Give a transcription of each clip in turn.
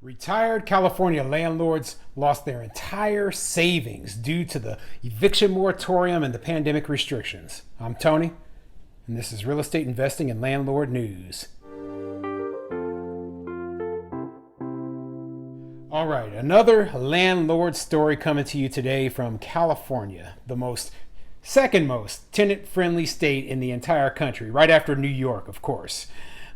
Retired California landlords lost their entire savings due to the eviction moratorium and the pandemic restrictions. I'm Tony, and this is Real Estate Investing and Landlord News. All right, another landlord story coming to you today from California, the second most tenant-friendly state in the entire country, right after New York, of course.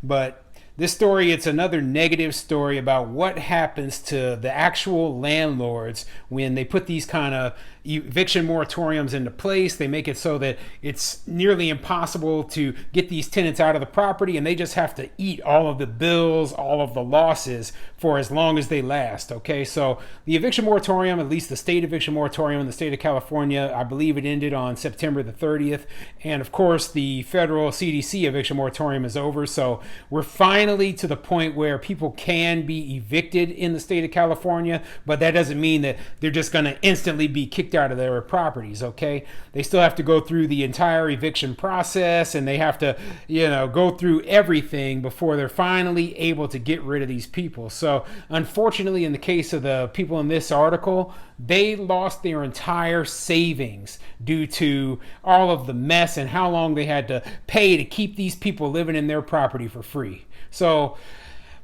But this story, it's another negative story about what happens to the actual landlords when they put these kind of eviction moratoriums into place. They make it so that it's nearly impossible to get these tenants out of the property, and they just have to eat all of the bills, all of the losses for as long as they last. Okay, so the eviction moratorium, at least the state eviction moratorium in the state of California, I believe it ended on September the 30th. And of course, the federal CDC eviction moratorium is over. So we're finally to the point where people can be evicted in the state of California, but that doesn't mean that they're just going to instantly be kicked out of their properties. Okay, they still have to go through the entire eviction process, and they have to go through everything before they're finally able to get rid of these people. So unfortunately, in the case of the people in this article, they lost their entire savings due to all of the mess and how long they had to pay to keep these people living in their property for free. So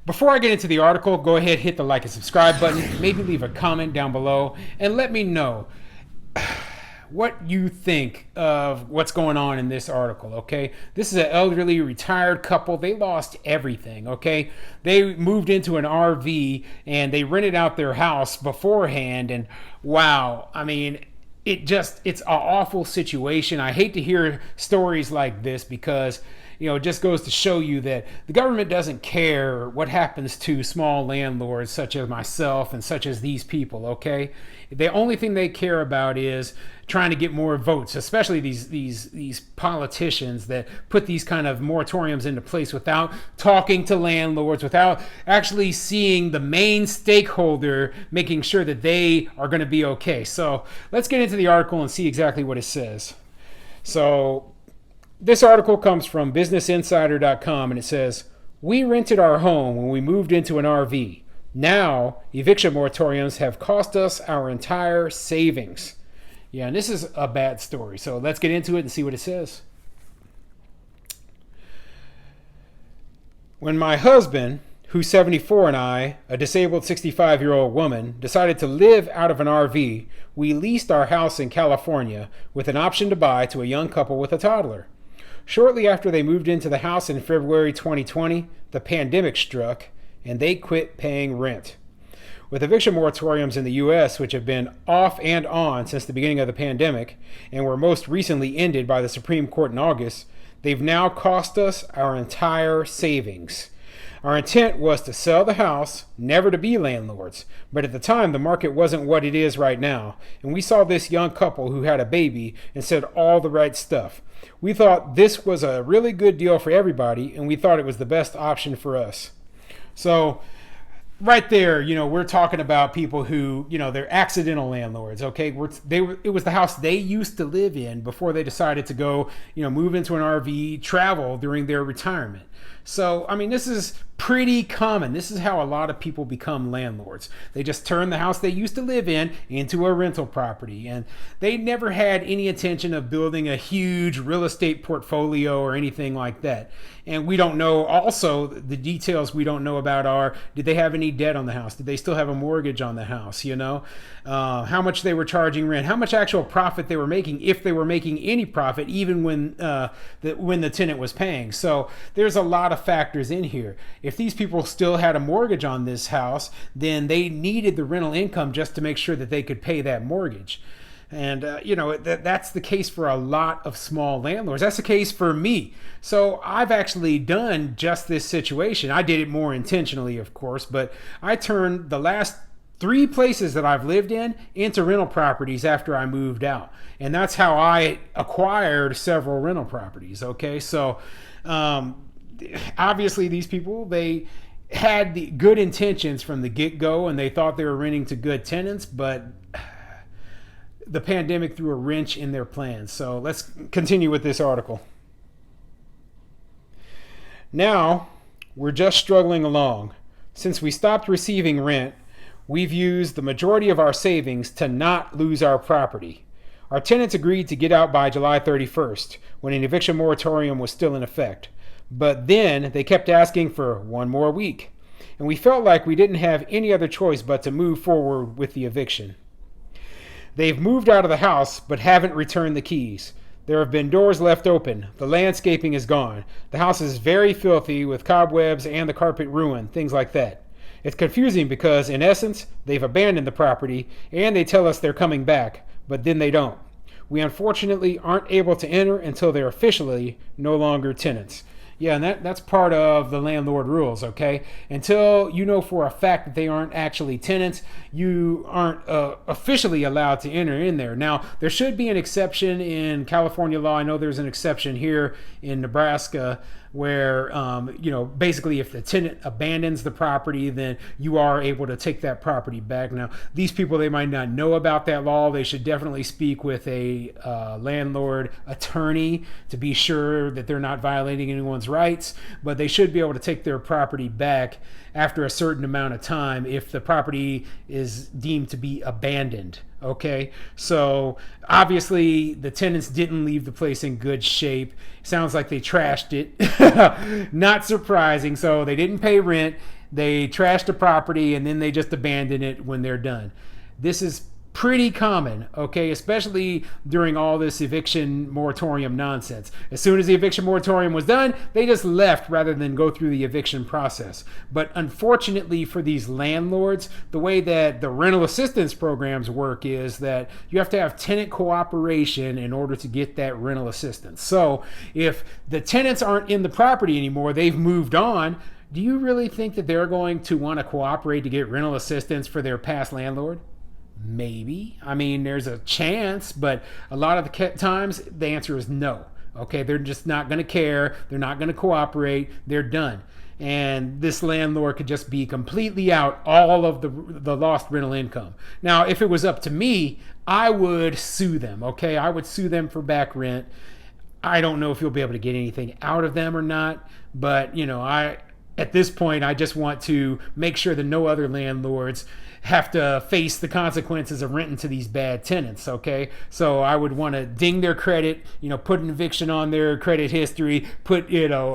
before I get into the article, go ahead, hit the like and subscribe button, maybe leave a comment down below, and let me know what you think of what's going on in this article. Okay, this is an elderly retired couple. They lost everything. Okay, they moved into an RV and they rented out their house beforehand, and wow, I mean, it's an awful situation. I hate to hear stories like this because it just goes to show you that the government doesn't care what happens to small landlords such as myself and such as these people. Okay, the only thing they care about is trying to get more votes, especially these politicians that put these kind of moratoriums into place without talking to landlords, without actually seeing the main stakeholder, making sure that they are going to be okay. So let's get into the article and see exactly what it says. So this article comes from businessinsider.com, and it says, "We rented our home when we moved into an RV. Now, eviction moratoriums have cost us our entire savings." Yeah, and this is a bad story. So let's get into it and see what it says. "When my husband, who's 74, and I, a disabled 65-year-old woman, decided to live out of an RV, we leased our house in California with an option to buy to a young couple with a toddler. Shortly after they moved into the house in February 2020, the pandemic struck, and they quit paying rent. With eviction moratoriums in the U.S., which have been off and on since the beginning of the pandemic, and were most recently ended by the Supreme Court in August, they've now cost us our entire savings. Our intent was to sell the house, never to be landlords, but at the time the market wasn't what it is right now, and we saw this young couple who had a baby and said all the right stuff. We thought this was a really good deal for everybody, and we thought it was the best option for us." So right there, we're talking about people who, they're accidental landlords. Okay, it was the house they used to live in before they decided to go, move into an RV, travel during their retirement. So, I mean, this is pretty common. This is how a lot of people become landlords. They just turn the house they used to live in into a rental property, and they never had any intention of building a huge real estate portfolio or anything like that. And we don't know, also, the details we don't know about are, did they have any debt on the house? Did they still have a mortgage on the house? How much they were charging rent, how much actual profit they were making, if they were making any profit, even when the tenant was paying. So there's a lot of factors in here. If these people still had a mortgage on this house, then they needed the rental income just to make sure that they could pay that mortgage. And, that's the case for a lot of small landlords. That's the case for me. So I've actually done just this situation. I did it more intentionally, of course, but I turned the last 3 places that I've lived in into rental properties after I moved out. And that's how I acquired several rental properties. Okay, so obviously these people, they had the good intentions from the get-go, and they thought they were renting to good tenants, but the pandemic threw a wrench in their plans. So let's continue with this article. "Now, we're just struggling along. Since we stopped receiving rent, we've used the majority of our savings to not lose our property. Our tenants agreed to get out by July 31st, when an eviction moratorium was still in effect. But then they kept asking for one more week, and we felt like we didn't have any other choice but to move forward with the eviction. They've moved out of the house but haven't returned the keys. There have been doors left open. The landscaping is gone. The house is very filthy with cobwebs and the carpet ruined, things like that. It's confusing because, in essence, they've abandoned the property and they tell us they're coming back, but then they don't. We unfortunately aren't able to enter until they're officially no longer tenants. Yeah, and that's part of the landlord rules, okay? Until you know for a fact that they aren't actually tenants, you aren't officially allowed to enter in there. Now, there should be an exception in California law. I know there's an exception here in Nebraska where, basically if the tenant abandons the property, then you are able to take that property back. Now, these people, they might not know about that law. They should definitely speak with a landlord attorney to be sure that they're not violating anyone's rights, but they should be able to take their property back after a certain amount of time if the property is deemed to be abandoned. Okay, so obviously the tenants didn't leave the place in good shape. Sounds like they trashed it. Not surprising. So they didn't pay rent, they trashed the property, and then they just abandon it when they're done. This is pretty common, okay, especially during all this eviction moratorium nonsense. As soon as the eviction moratorium was done, they just left rather than go through the eviction process. But unfortunately for these landlords, the way that the rental assistance programs work is that you have to have tenant cooperation in order to get that rental assistance. So if the tenants aren't in the property anymore, they've moved on, do you really think that they're going to want to cooperate to get rental assistance for their past landlord? Maybe. I mean, there's a chance, but a lot of the times the answer is no. Okay, they're just not going to care. They're not going to cooperate. They're done. And this landlord could just be completely out all of the lost rental income. Now, if it was up to me, I would sue them. Okay, I would sue them for back rent. I don't know if you'll be able to get anything out of them or not, but at this point, I just want to make sure that no other landlords have to face the consequences of renting to these bad tenants, okay? So I would want to ding their credit, put an eviction on their credit history, put,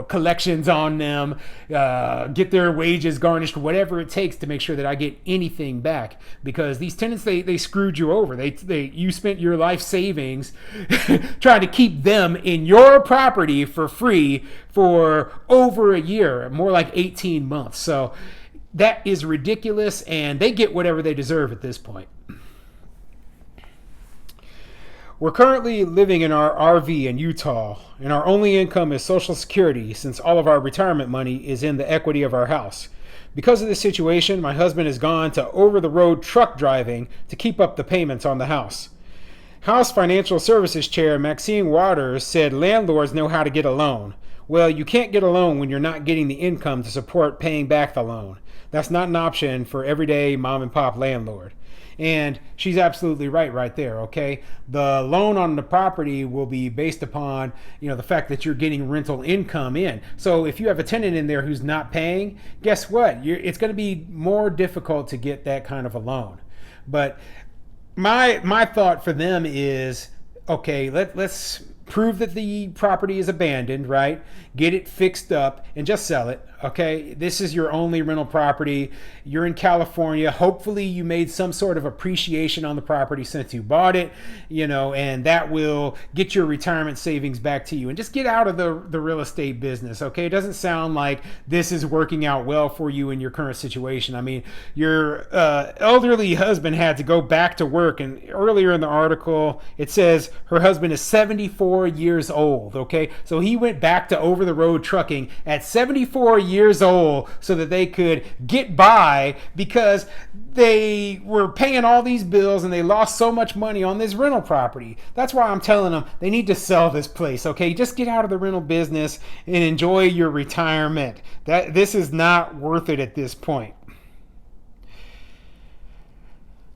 collections on them, get their wages garnished, whatever it takes to make sure that I get anything back. Because these tenants, they screwed you over. You spent your life savings trying to keep them in your property for free for over a year, more like 18 months. So that is ridiculous, and they get whatever they deserve at this point. We're currently living in our RV in Utah, and our only income is Social Security since all of our retirement money is in the equity of our house. Because of this situation, my husband has gone to over-the-road truck driving to keep up the payments on the house. House Financial Services Chair Maxine Waters said landlords know how to get a loan. Well, you can't get a loan when you're not getting the income to support paying back the loan. That's not an option for everyday mom and pop landlord. And she's absolutely right there, okay? The loan on the property will be based upon, the fact that you're getting rental income in. So if you have a tenant in there who's not paying, guess what? It's going to be more difficult to get that kind of a loan. But my thought for them is, okay, let's prove that the property is abandoned, right? Get it fixed up and just sell it. Okay, this is your only rental property. You're in California. Hopefully you made some sort of appreciation on the property since you bought it, and that will get your retirement savings back to you, and just get out of the real estate business. Okay, it doesn't sound like this is working out well for you in your current situation. I mean, your elderly husband had to go back to work, and earlier in the article it says her husband is 74 years old. Okay, so he went back to over-the-road trucking at 74 years old so that they could get by, because they were paying all these bills and they lost so much money on this rental property. That's why I'm telling them they need to sell this place. Okay, just get out of the rental business and enjoy your retirement. This is not worth it at this point.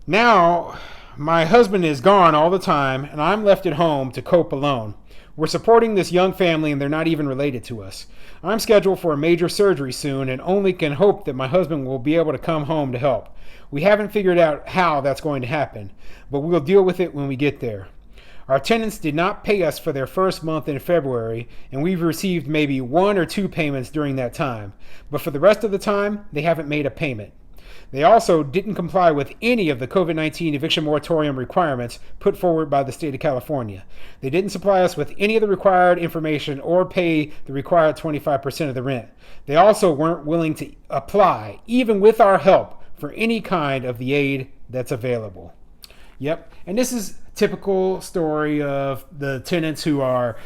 Now my husband is gone all the time and I'm left at home to cope alone. We're supporting this young family and they're not even related to us. I'm scheduled for a major surgery soon and only can hope that my husband will be able to come home to help. We haven't figured out how that's going to happen, but we'll deal with it when we get there. Our tenants did not pay us for their first month in February, and we've received maybe 1 or 2 payments during that time. But for the rest of the time, they haven't made a payment. They also didn't comply with any of the COVID-19 eviction moratorium requirements put forward by the state of California. They didn't supply us with any of the required information or pay the required 25% of the rent. They also weren't willing to apply, even with our help, for any kind of the aid that's available. Yep. And this is a typical story of the tenants who are,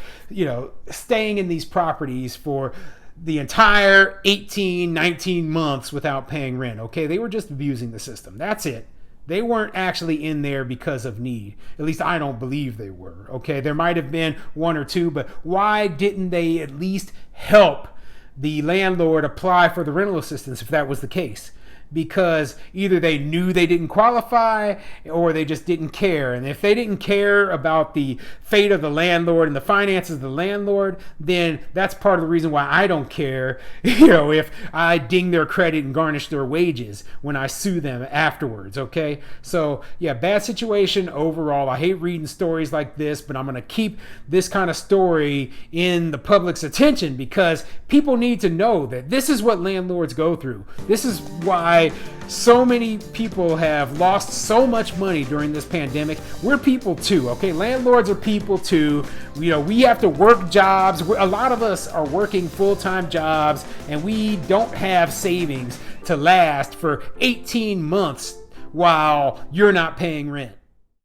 staying in these properties for the entire 18, 19 months without paying rent. Okay. They were just abusing the system. That's it. They weren't actually in there because of need. At least I don't believe they were. Okay. There might have been 1 or 2, but why didn't they at least help the landlord apply for the rental assistance if that was the case? Because either they knew they didn't qualify or they just didn't care. And if they didn't care about the fate of the landlord and the finances of the landlord, then that's part of the reason why I don't care, if I ding their credit and garnish their wages when I sue them afterwards, okay? So, yeah, bad situation overall. I hate reading stories like this, but I'm going to keep this kind of story in the public's attention because people need to know that this is what landlords go through. This is why so many people have lost so much money during this pandemic. We're people too, okay? Landlords are people too. We have to work jobs. A lot of us are working full-time jobs and we don't have savings to last for 18 months while you're not paying rent.